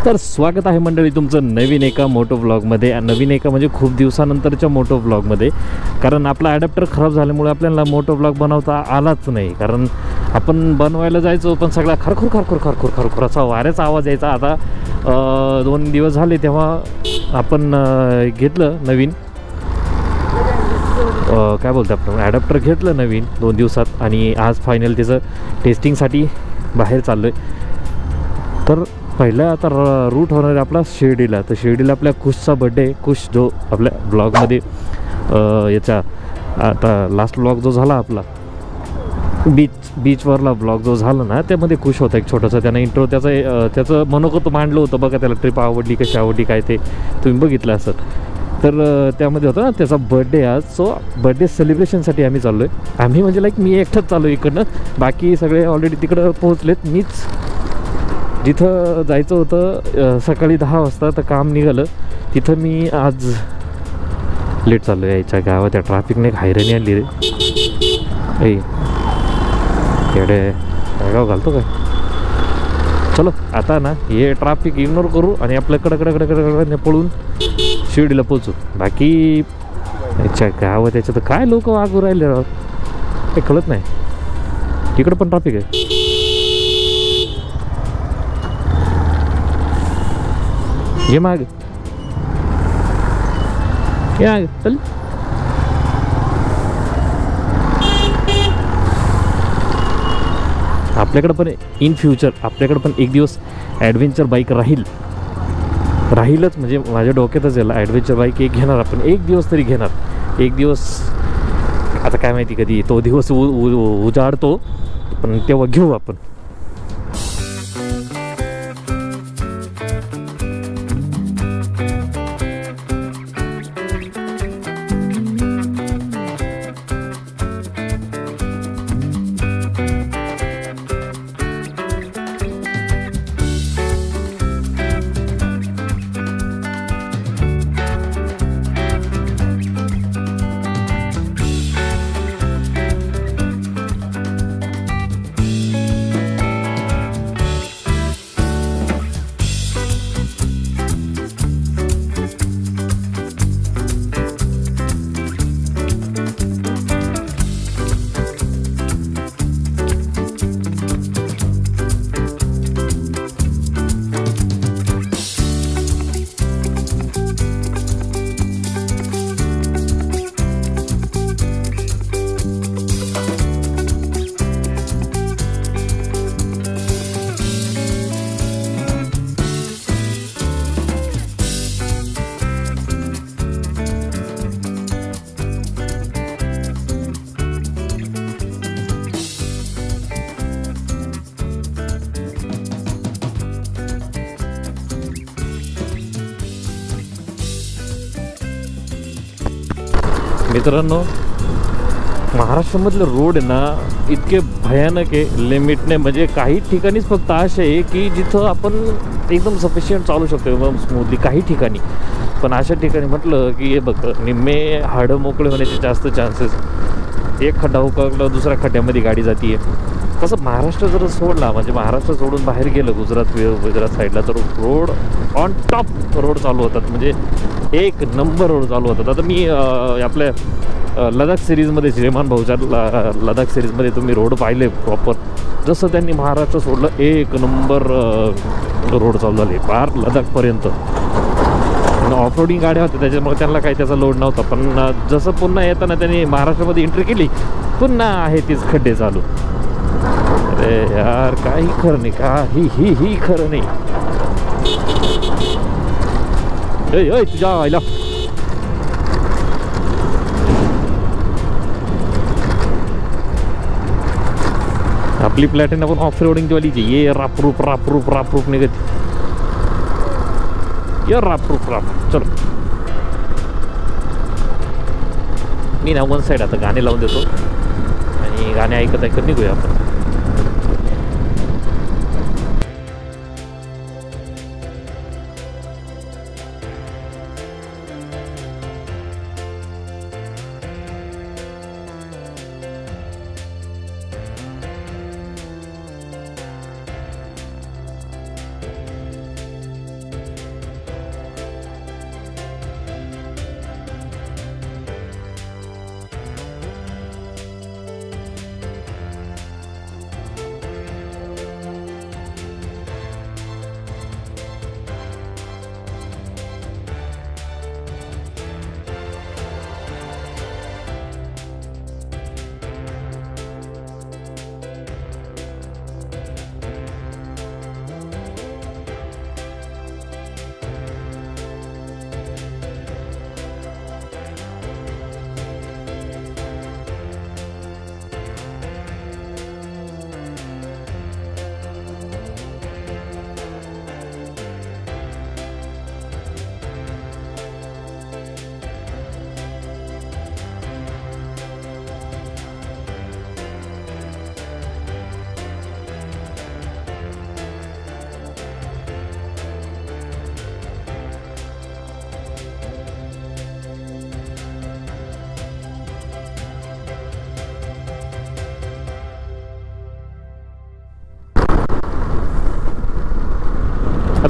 तर स्वागत आहे मंडळी तुमचं नवीन एका मोटो व्लॉगमध्ये. नवीन एका म्हणजे खूप दिवसानंतरच्या मोटो व्लॉगमध्ये. कारण आपला ॲडॅप्टर खराब झाल्यामुळे आपल्याला मोटो व्लॉग बनवता आलाच नाही. कारण आपण बनवायला जायचो पण सगळा खरखुर खरखुर खरखुर खरखुर असा वाऱ्याचा आवाज यायचा. आता 2 दिवस झाले तेव्हा आपण घेतलं नवीन काय बोलतो आपण ॲडॅप्टर घेतलं नवीन 2 दिवसात आणि आज फायनल त्याचं टेस्टिंगसाठी बाहेर चाललो आहे. तर पहिला आता रूट होणार आहे आपला शिर्डीला. तर शिर्डीला आपल्या कुशचा बड्डे. कुश जो आपल्या ब्लॉगमध्ये याचा आता लास्ट ब्लॉग जो झाला आपला बीचवरला ब्लॉग जो झाला ना त्यामध्ये खुश होता एक छोटासा. त्यानं इंट्रो त्याचं मनोगत मांडलं होतं बघा. त्याला ट्रिप आवडली कशी आवडली काय ते तुम्ही बघितलं असत. तर त्यामध्ये होतं ना त्याचा बड्डे आज. सो बड्डे सेलिब्रेशनसाठी आम्ही चाललो आहे. आम्ही म्हणजे लाईक मी एकटाच चाललो इकडनं. बाकी सगळे ऑलरेडी तिकडं पोहोचलेत. मीच जिथं जायचं होतं सकाळी 10 वाजता तर काम निघालं तिथं मी आज लेट चाललो आहे. याच्या गावात त्या ट्रॅफिकने हैराणी आणली रे. एवढे गाव घालतो काय. चलो आता ना हे ट्रॅफिक इग्नोर करू आणि आपल्या कडकडे पळून शिर्डीला पोचू. बाकी याच्या गावात याच्यात काय लोक वागू राहिले राव ते कळत नाही. तिकडं पण ट्रॅफिक आहे. ये माग चल. आपल्याकडं पण इन फ्युचर आपल्याकडं पण एक दिवस ॲडव्हेंचर बाईक राहीलच. म्हणजे माझ्या डोक्यातच याला ॲडव्हेंचर बाईक एक घेणार आपण. एक दिवस तरी घेणार. एक दिवस आता काय माहिती कधी तो दिवस उजाडतो पण तेव्हा घेऊ आपण. मित्रांनो महाराष्ट्रामधले रोड आहे ना इतके भयानक आहे लिमिटने. म्हणजे काही ठिकाणीच फक्त असे आहे की जिथं आपण एकदम सफिशियंट चालू शकतो एकदम स्मूथली. काही ठिकाणी पण अशा ठिकाणी म्हटलं की हे बघ निम्मे हाडं मोकळे होण्याचे जास्त चान्सेस. एक खड्डा उकळला दुसऱ्या खड्ड्यामध्ये गाडी जाते. तसं महाराष्ट्र जर सोडला म्हणजे महाराष्ट्र सोडून बाहेर गेलं गुजरात साईडला तर रोड ऑन टॉप रोड चालू होतात. म्हणजे एक नंबर रोड चालू होतात. आता मी आपल्या लडाख सिरीजमध्ये श्रीमान भाऊच्या लडाख सिरीजमध्ये तुम्ही रोड पाहिले प्रॉपर. जसं त्यांनी महाराष्ट्र सोडलं एक नंबर रोड चालू झाले पार लडाखपर्यंत. ऑफ रोडिंग गाड्या होत्या त्याच्यामुळे त्यांना काही त्याचा लोड नव्हता. पण जसं पुन्हा येताना त्यांनी महाराष्ट्रामध्ये एंट्री केली पुन्हा आहे तीच खड्डे चालू. अरे यार काही खरं नाही. काही खरं नाही. तुझ्या आईला आपली प्लॅटिना पण ऑफ रोडिंग वालीची. ये रापरूप निघत. ये रापरूप चलो. मी ना वन साईड आता गाणे लावून देतो आणि गाणे ऐकत निघूया आपण.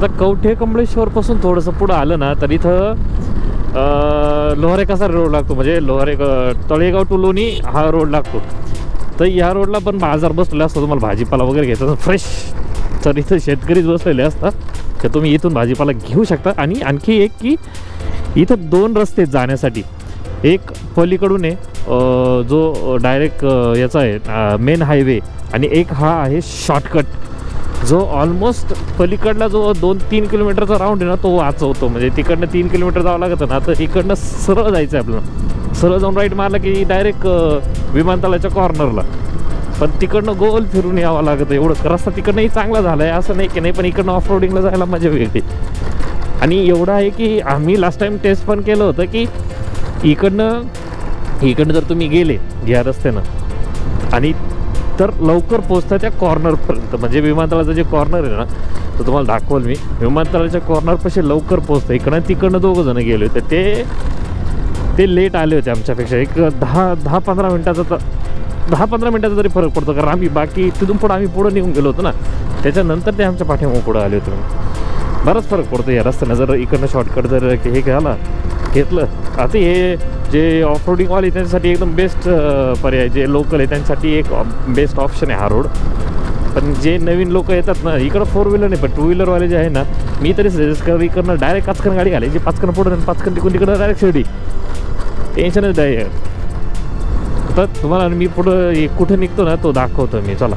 आता कवठे कमळेश्वरपासून थोडंसं पुढं आलं ना तर इथं लोहारे कसा रोड लागतो, म्हणजे लोहारे तळेगाव टू लोणी हा रोड लागतो. तर या रोडला पण बाजार बसलेला असतो. तुम्हाला भाजीपाला वगैरे घ्यायचा फ्रेश, तर इथं शेतकरीच बसलेले असतात, तर तुम्ही इथून भाजीपाला घेऊ शकता. आणि आणखी एक की इथं 2 रस्ते जाण्यासाठी. एक पलीकडून आहे जो डायरेक्ट याचा आहे मेन हायवे, आणि एक हा आहे शॉर्टकट जो ऑलमोस्ट पलीकडला जो 2-3 किलोमीटरचा राऊंड आहे ना तो वाचवतो. म्हणजे तिकडनं 3 किलोमीटर जावं लागतं ना, तर इकडनं सरळ जायचं आहे आपल्याला. सरळ जाऊन राईट मारला की डायरेक्ट विमानतळाच्या कॉर्नरला. पण तिकडनं गोल फिरून यावं लागतं. एवढं रस्ता तिकडनंही चांगला झाला आहे असं नाही की नाही, पण इकडनं ऑफ रोडिंगला जायला मजा वेगळी. आणि एवढं आहे की आम्ही लास्ट टाईम टेस्ट पण केलं होतं की इकडनं जर तुम्ही गेले या रस्त्यानं आणि तर लवकर पोचता त्या कॉर्नरपर्यंत. म्हणजे विमानतळाचं जे कॉर्नर आहे ना तर तुम्हाला दाखवल मी, विमानतळाच्या कॉर्नरपाशी लवकर पोचतं. इकडनं तिकडनं 2 जण गेले होते, ते लेट आले होते आमच्यापेक्षा. एक 10-15 मिनटाचा तर 10-15 मिनटाचा तरी फरक पडतो, कारण आम्ही बाकी तिथून पुढं आम्ही पुढं निघून गेलो होतो ना, त्याच्यानंतर ते आमच्या पाठीमागे पुढं आले होते. बराच फरक पडतो या रस्त्यानं जर इकडनं शॉर्टकट जर हे घेतलं. आता हे जे ऑफ रोडिंगवाले त्यांच्यासाठी एकदम बेस्ट पर्याय, जे लोकल आहे त्यांच्यासाठी एक बेस्ट ऑप्शन आहे हा रोड. पण जे नवीन लोक येतात ना इकडं 4 व्हीलर नाही पण 2 व्हीलरवाले जे आहे ना, मी तरी सजेस्ट करतो इकडनं डायरेक्ट काचकन गाडी घालायची, 5 कण पुढं 5 कण तिकडून डायरेक्ट शिर्डी, टेन्शनच नाही. तर तुम्हाला मी पुढं कुठे निघतो ना तो दाखवतो मी. चला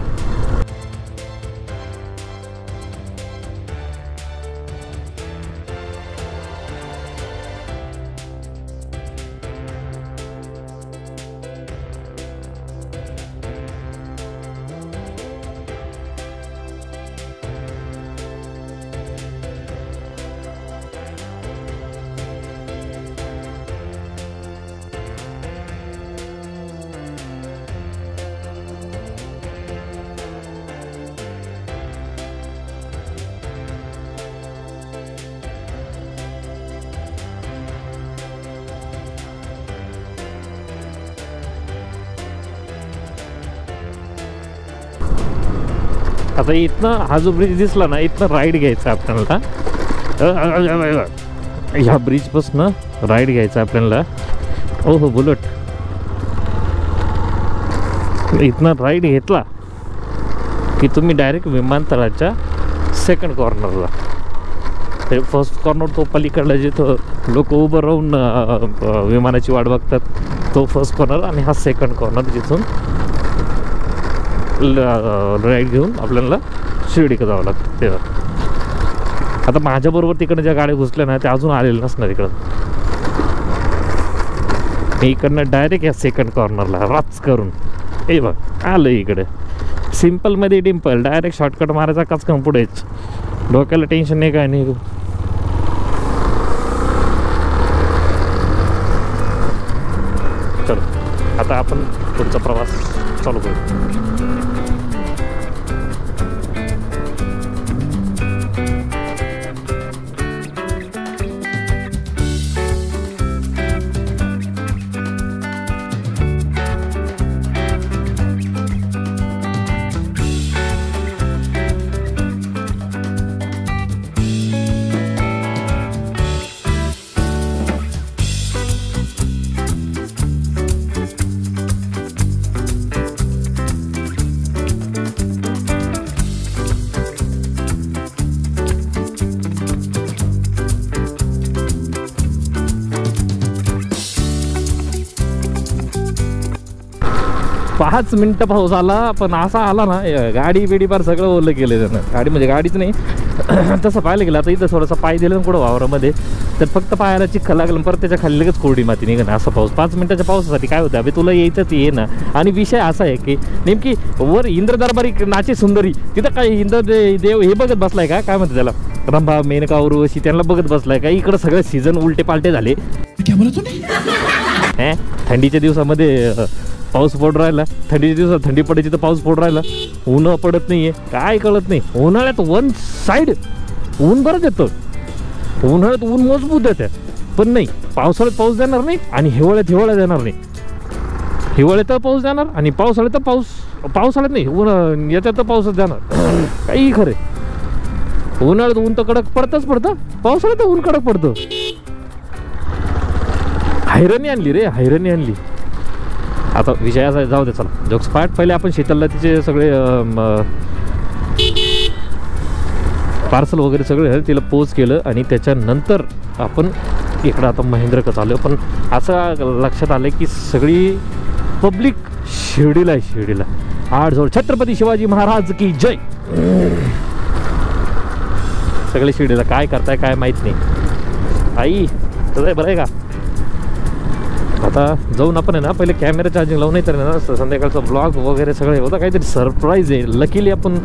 आता इथनं हा जो ब्रिज दिसला ना, इथनं राईड घ्यायचा आपल्याला. ह्या ब्रिजपासून राईड घ्यायचा आपल्याला. हो बुलेट. इथनं राईड घेतला की तुम्ही डायरेक्ट विमानतळाच्या सेकंड कॉर्नरला. ते फर्स्ट कॉर्नर तो पलीकडला जिथं लोक उभं राहून विमानाची वाट बघतात तो फर्स्ट कॉर्नर, आणि हा सेकंड कॉर्नर जिथून राईड घेऊन आपल्याला शिर्डीकडे जावं लागतं. तेव्हा आता माझ्याबरोबर तिकडनं ज्या गाड्या घुसल्या ना त्या अजून आलेल्या नसणार इकडं. मी इकडनं डायरेक्ट या सेकंड कॉर्नरला राच करून ए बघ आलं इकडे. सिम्पलमध्ये डिम्पल डायरेक्ट शॉर्टकट मारायचा काचकन पुढेच, डोक्याला टेन्शन नाही काय नाही. चलो आता आपण पुढचा प्रवास चालू करू. पाच मिनटं पाऊस आला, पण असा आला ना गाडी बिडी फार सगळं ओलं केलं त्यानं. गाडी म्हणजे गाडीच नाही तसं पाहायला गेलं. आता इथं थोडासा पाय दिलं ना कुठं वावरामध्ये तर फक्त पायाला चिखल लागलं, परत त्याच्या खाली लगेच कोरडी माती निघणं. असा पाऊस 5 मिनिटाच्या पावसासाठी काय होतं अभि तुला यायचंच ये ना. आणि विषय असा आहे की नेमकी वर इंद्र दरबारी नाचे सुंदरी तिथं काय इंद्र देव हे बघत बसलाय का, काय म्हणतात त्याला, रंभा मेनका उर्वशी त्यांना बघत बसलाय का. इकडं सगळं सीझन उलटे पालटे झाले. थंडीच्या दिवसामध्ये पाऊस पडून राहिला, थंडीच्या दिवसात थंडी पडायची तर पाऊस पडून राहिला, ऊन पडत नाहीये, काय कळत नाही. उन्हाळ्यात वन साईड ऊन बरंच येतं, उन्हाळ्यात ऊन मजबूत येते, पण नाही पावसाळ्यात पाऊस देणार नाही आणि हिवाळ्यात देणार नाही. हिवाळ्यात पाऊस देणार आणि पावसाळ्यात पाऊसाळ्यात नाही ऊन याच्यात तर पाऊसच देणार. काही खरे उन्हाळ्यात ऊन तर कडक पडतच पडतं, पावसाळ्यात ऊन कडक पडतं. हैराणी आणली रे, हैराणी आणली. आता विषय असा जाऊ दे, चला जोक्स पार्ट. पहिले आपण शीतलला तिचे सगळे पार्सल वगैरे सगळे तिला पोच केलं आणि त्याच्यानंतर आपण इकडं आता महेंद्रकडे चालू. पण असं लक्षात आलं की सगळी पब्लिक शिर्डीला आहे. शिर्डीला 8 जोड छत्रपती शिवाजी महाराज की जय. सगळे शिर्डीला काय करताय काय माहीत नाही. आई तुझं बरं आहे का? आता जाऊन आपण आहे ना पहिले कॅमेरा चार्जिंग लावून नाही तर ना संध्याकाळचा ब्लॉग वगैरे सगळे होता. काहीतरी सरप्राईज आहे. लकीली आपण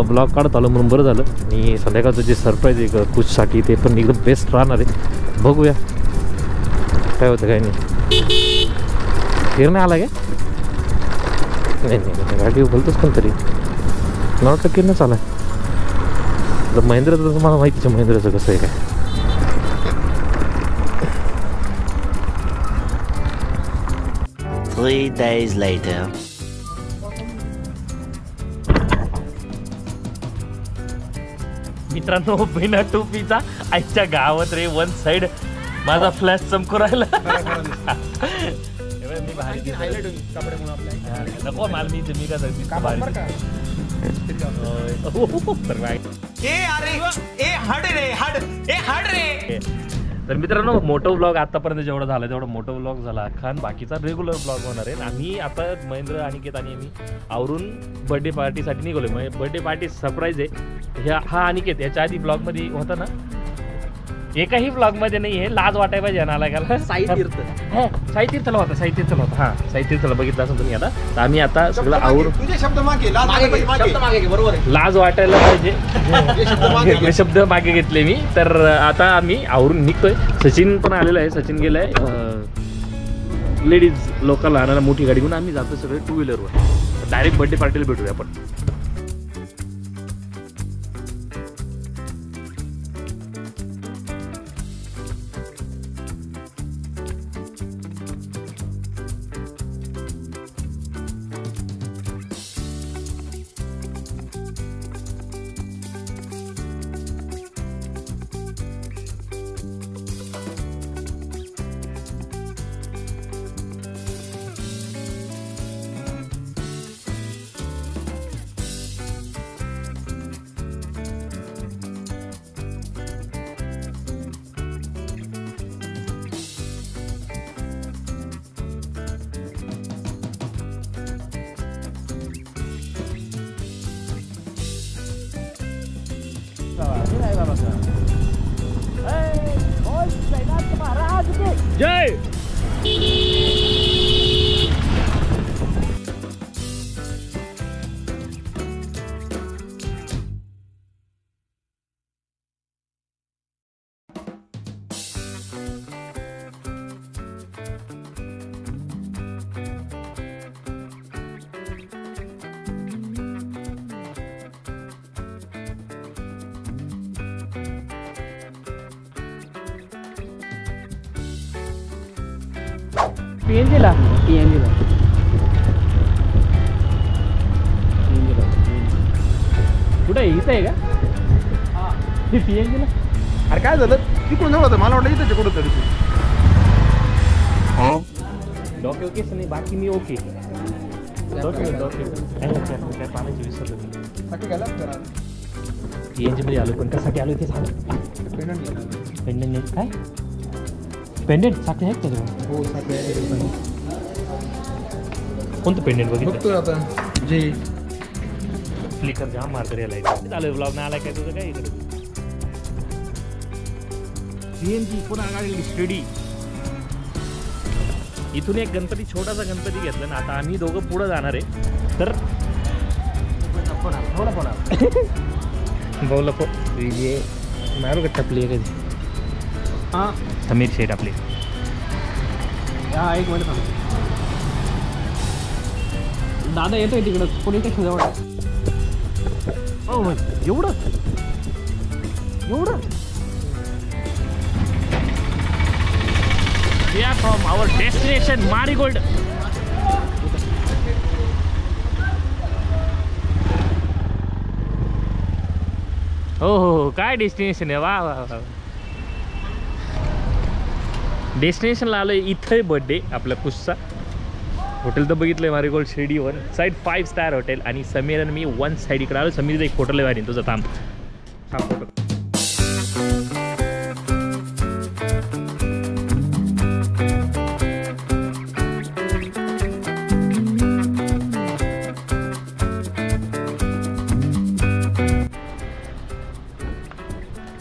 ब्लॉग काढत आलो म्हणून बरं झालं. आणि संध्याकाळचं जे सरप्राईज आहे कुचसाठी ते पण एकदम बेस्ट राहणार आहे. बघूया काय होतं काय नाही. फिरणे आला काय? नाही नाही गाडी बोलतोच कोणतरी. मला वाटतं किरणच आला. महेंद्रचं मला माहितीच आहे महेंद्रचं कसं आहे काय. Three days later. मित्रांनो बिना टोपीचा आजच्या गावात रे वन साइड माझा फ्लॅश चमकू राहिला. मी भारी नको माल मी का तर मित्रांनो मोठं ब्लॉग आतापर्यंत जेवढं झालं तेवढं मोठं ब्लॉग झाला. खान बाकीचा रेग्युलर ब्लॉग होणार आहे. आम्ही आता महेंद्र अनिकेत आणि आम्ही आवरून बर्थडे पार्टीसाठी निघालो. म्हणजे बर्थडे पार्टी सरप्राईज आहे. हा अनिकेत याच्या आधी ब्लॉगमध्ये होता ना, एकाही ब्लॉगमध्ये नाही आहे. लाज वाटाय पाहिजे नाला गेला. साईतीर्थला होता. साईतीर्थला होता. हां साईतीर्थला बघितलं असेल तुम्ही. आता तर आम्ही आता सगळं आवरून लाज वाटायला पाहिजे शब्द मागे घेतले मी. तर आता आम्ही आवरून निघतोय. सचिन पण आलेला आहे. सचिन गेलाय लेडीज लोकांना आणायला मोठी गाडी घेऊन. आम्ही जातो सगळे 2 व्हीलरवर. डायरेक्ट बर्थडे पार्टीला भेटूया आपण. जय. पीएनजीला कुठे इथं आहे का? पीएनजीला अरे काय झालं तिकडून जवळ होतं. मला वाटलं इथं कुठं तरी. डॉक्टर ओके नाही बाकी मी ओके. काय पाण्याची विसरलो मी. पीएनजी मध्ये आलो पण कशासाठी आलो ते सांग. पेंडंट नाही काय? पेंडेंट साठी आहेत का तुम्ही? हो कोणतं पेंडेंट बघितलं आता जे फ्लिकर जाम मारकर यायला चालू ब्लॉग ना आलाय काय तुझं काय इकडे. पीएनजी पुन्हा गाडी स्टडी. इथून एक गणपती छोटासा गणपती घेतला ना. आता आम्ही दोघं पुढं जाणार आहे. तर बोला मारू का टपली आहे कधी. हां समीर शेठ आपले. एक मिनिट दादा येतोय तिकडं. कोणी काही जवळ एवढं We are from our destination Marigold. हो हो हो, काय डेस्टिनेशन आहे, वा वा वा. डेस्टिनेशनला आलोय. इथे बर्थडे आपल्या कुशचा. हॉटेल तर बघितलंय मारिगोल्ड शिर्डी 1 साईड 5 स्टार हॉटेल. आणि समीर आणि मी 1 साईड इकडे आलो. समीर एक फोटो लय तुझा थांब. हा फोटो.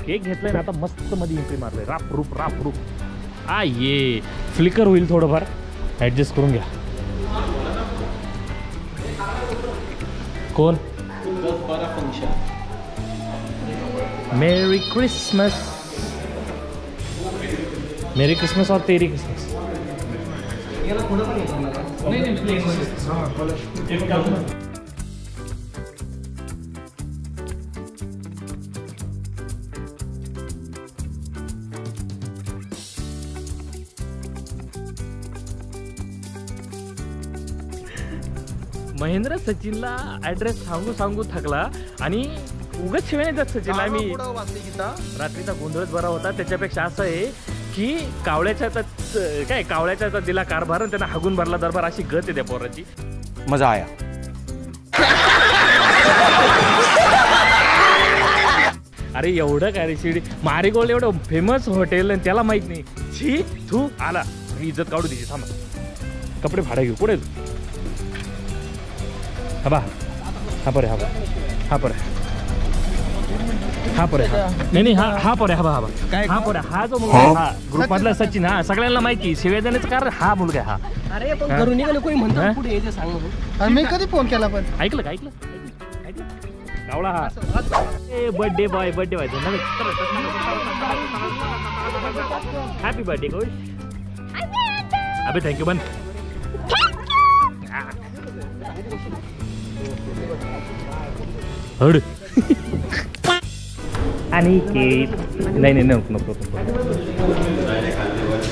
केक घेतलाय ना आता मस्त मध्ये एंट्री मारलंय. राप रूप आ ये फ्लिकर होईल थोडंफार, ऍडजस्ट करून घ्या. कोण? मेरी क्रिसमस. मेरी क्रिसमस और तेरी क्रिसमस. महेंद्र सचिनला ॲड्रेस सांगू थकला आणि उगाच शिवाय नाही जात सचिनला. आम्ही रात्रीचा गोंधळच बरा होता. त्याच्यापेक्षा असं आहे की कावळ्याच्या दिला कारभार आणि त्यांना हागून भरला दरबार, अशी गत आहे त्या पोराची. मजा आया. अरे एवढं काय रे शिर्डी मारिगोल्ड एवढं फेमस हॉटेल आणि त्याला माहित नाही. छी तू आला, मी इज्जत काढू द्यायची. थांबा, कपडे भाडा घेऊ. पुढे हा परे नाही हा परे हा जो मुलगा हा ग्रुपमधला सचिन, हा सगळ्यांना माहिती. शिवेदानेच कारण हा मुलगा हा. अरे पण घरून निघाले कोणी म्हणतो पुढे यायचं सांग. मी कधी फोन केला पण ऐकलं कावळा हा. बर्थडे बॉय हॅपी बर्थडे कोश. अबे थँक्यू बन. हड आणि केक नाही नको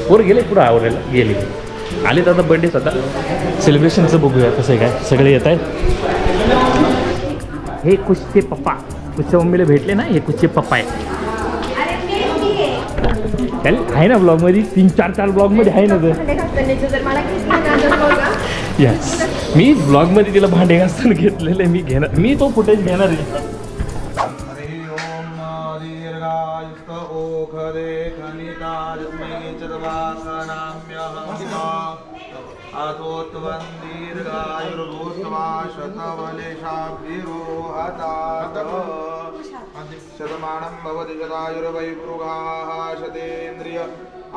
पोर गेले पुढं आवरायला गेले. आले तर आता बर्थडे स्वतः सेलिब्रेशनचं बघूया कसं आहे काय. सगळे येत आहेत. हे कुशचे पप्पा, कुशच्या मम्मीला भेटले ना. हे कुशचे पप्पा आहे. आहे ना ब्लॉगमध्ये 3-4 ब्लॉगमध्ये आहे ना यस. मी ब्लॉगमध्ये तिला भांडे घासताना घेतलेले मी तो फुटेज घेणार आहे. शतमानं भवति शतायुर्वैपुरुषाः शतेन्द्रिय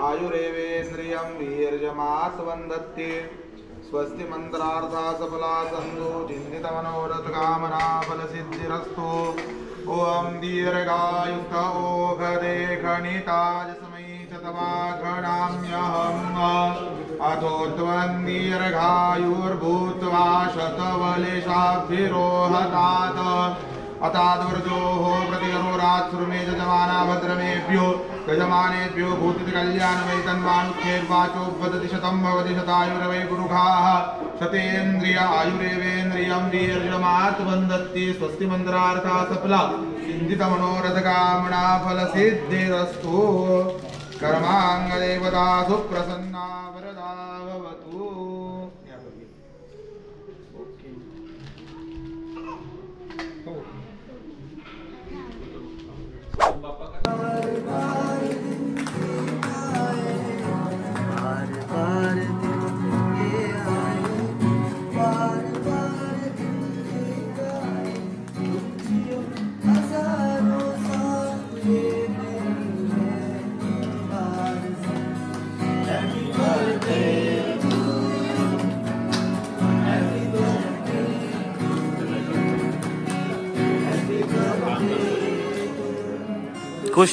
आयुरेवेन्द्रियं वीर्यमास्वन्दत्ते. स्वस्ति मंत्रार्था सफला सन्तु चिन्तितमनोरथकामना फलसिद्धिरस्तु. ओम दीर्घायुक्त ओघदे खनिताज समीचतवाघणाम्यहम्. अथो त्वं दीर्घायुर्भूत्वा शतबलिशाभिरोहतात्. अताद्वर्जोः प्रतिगरोरात्सुरमे यजमाना भद्रमेभ्यो यजमानेभ्यो भूतिति कल्याणमैतन्मानुख्यैर्वाचो वदति शतं भवति शतायुर्वै पुरुषाः शतेन्द्रिय आयुरेवेन्द्रियं वीर्यमात्वन्दत्ति. स्वस्ति मन्त्रार्था सफला चिन्तितमनोरथकामना फलसिद्धिरस्तु. कर्माङ्गदेवता सुप्रसन्ना वरदा भवतु. खुश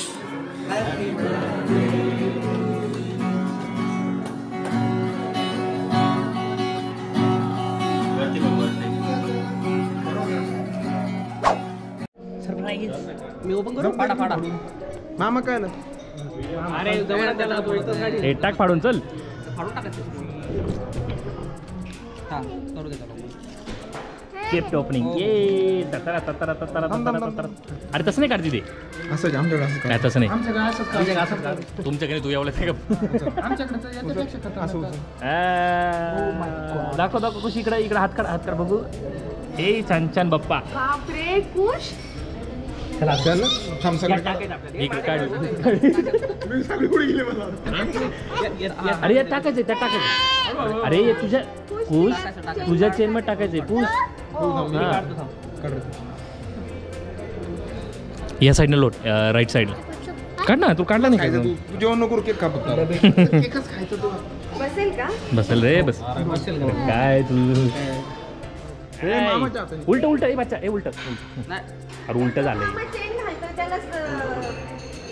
मी ओपन करू. फाडा मामा काय ना. अरे जवळ त्याला हे टाक फाडून चल. फाडून टाकायचं. हा करू दे त्याला. गिफ्ट ओपनिंग ये ततरा ततरा ततरा ततरा ततरा. अरे तसं नाही काढते ते असं आहे, आमच्याकडे असं काय तसं नाही आमच्याकडे तुमच्याकडे तू एवढं नाही का असं दाखव दाखव खुश इकडे इकडे हात काढ बघू. ए छान छान बाप्पा बापरे खुश. चला त्याला थांब सगळं टाकायचं आपल्याला. इकडे काढ. मी सगळी कुठे गेली मला अरे यात टाकायचंय त्यात टाकायचं. अरे हे तुझ्या खुश तुझ्या चेन मध्ये टाकायचंय खुश. हा. या साईडने लोट राईट साईडला काढ ना. तू काढला नाही खायचं का तू जेवण नको केक कापत केकच खायचं तू बसेल का? बसेल रे बस काय तू हे मामाच्या हाताने. उलट उलट ए बच्चा ए उलट नाही. अरे उलट झालंय. मग चेन घालतो त्यालाच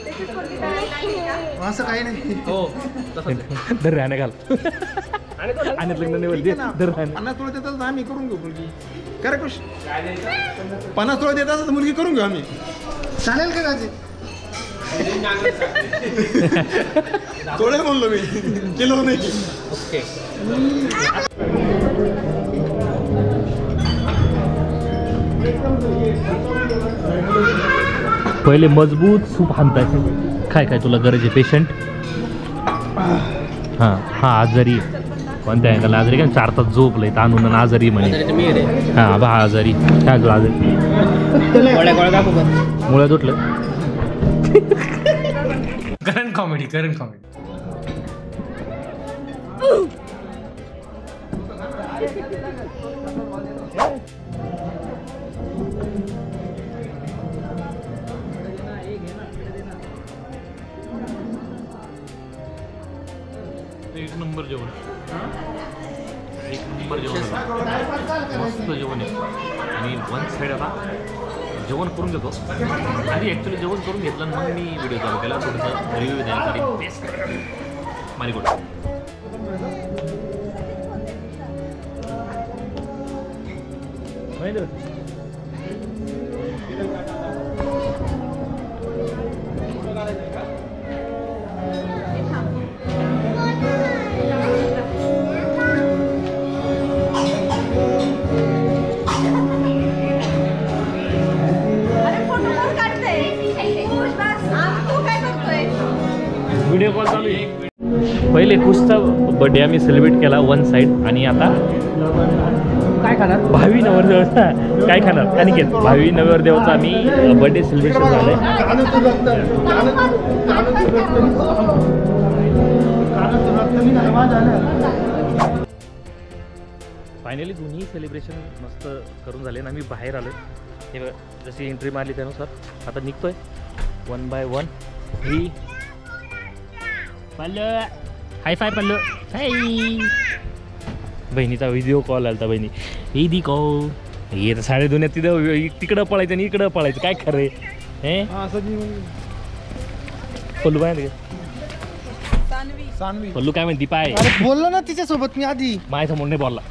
त्याचीच पोरगी करायला लागली का? असं काही नाही हो तसंच. दर राहणे घाल आणि लग्न नाही बोलते दर राहणे. 50 तोळे देतात तर आम्ही करून घेऊ मुलगी. काय रे खुश 50 तोळे देतात तर मुलगी करून घेऊ आम्ही. चालेल का काजी तोळे म्हणलो मी किलो नाही. ओके. पहिले मजबूत सूप हाणतायचे. काय काय तुला गरज आहे पेशंट. हां हा आजारी कोणत्या अँगलला आजारी काय 4 तास झोपलंय ताणून आजारी म्हणे. तरी मी रे हां बा आजारी काय तुला आजारी गोळ्या गोळ्या दाखव बघ. मुळ्यात उठलं. करंट कॉमेडी एक नंबर जेवण मस्त जेवण आहे. आणि वन साईड आता जेवण करून घेतो. आधी ॲक्च्युली जेवण करून घेतलं आणि मग मी व्हिडिओ चालू केला थोडंसं रिव्ह्यू द्यायसाठी. बेस्ट मारी गुड. अरे फोटो कोण काढतंय? खुश बस. तू काय करतोय? व्हिडिओ कॉल चालू आहे. पहिले खुशचा बर्थडे आम्ही सेलिब्रेट केला वन साईड आणि आता काय खाणार? भावी नवरदेवाचा काय खाणार आणि भावी नवरदेवाचा आम्ही बर्थडे सेलिब्रेशन झालंय. फायनली दोन्ही सेलिब्रेशन मस्त करून झाले आणि आम्ही बाहेर आलो. हे बघा जशी एंट्री मारली त्यानुसार आता निघतोय 1 by 1. He pallu high five पल्लू हाय. बहिणीचा व्हिडिओ कॉल आला बहिणी हे दी को हे तर साडे दोन तिकडं पळायचं आणि इकडं पळायचं काय खरं हे पल्लू काय पल्लू काय म्हणती पाय. बोललो ना तिच्यासोबत मी आधी. माझ्या समोर नाही बोलला.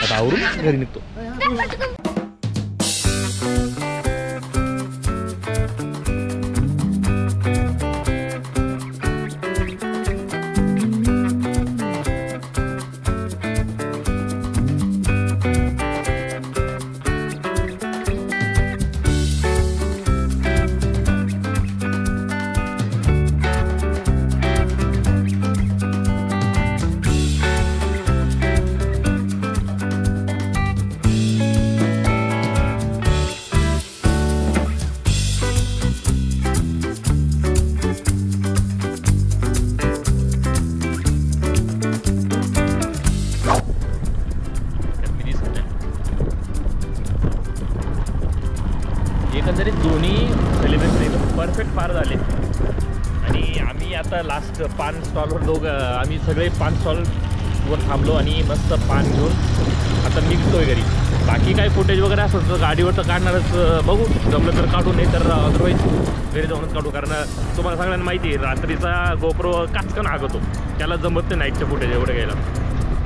आता आवरून घरी निघतो. एकंदरीत दोन्ही सेलिब्रेशन एकदम परफेक्ट पार झाले. आणि आम्ही आता लास्ट पान स्टॉलवर आम्ही सगळे पान स्टॉलवर थांबलो आणि मस्त पान घेऊन आता निघतोय घरी. बाकी काय फुटेज वगैरे असं तर गाडीवर तर काढणारच. बघू जमलं तर काढू नाही तर अदरवाईज घरी जाऊनच काढू. कारण तुम्हाला सगळ्यांना माहिती आहे रात्रीचा गोप्रो काचकन आगतो त्याला जमत नाही नाईटच्या फुटेज एवढं घ्यायला.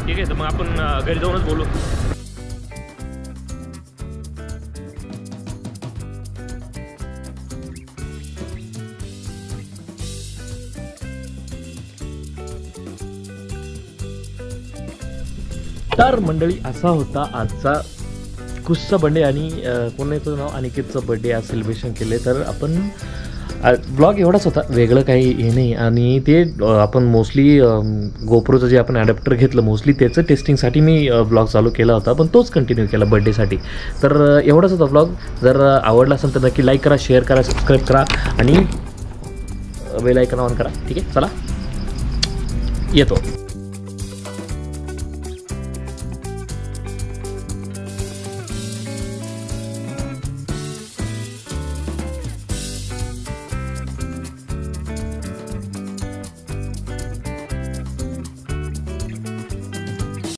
ठीक आहे तर मग आपण घरी जाऊनच बोलू. तर मंडळी असा होता आजचा कुशचा बर्थडे आणि कोणाचं नाव अनिकेतचं बर्थडे आज सेलिब्रेशन केले. तर आपण ब्लॉग एवढाच होता, वेगळं काही हे नाही. आणि ते आपण मोस्टली गोप्रोचं जे आपण ॲडॅप्टर घेतलं मोस्टली त्याचं टेस्टिंगसाठी मी ब्लॉग चालू केला होता, पण तोच कंटिन्यू केला बर्थडेसाठी. तर एवढाच होता ब्लॉग. जर आवडला असेल तर नक्की लाईक करा, शेअर करा, सबस्क्राईब करा आणि बेल आयकॉन ऑन करा. ठीक आहे, चला येतो.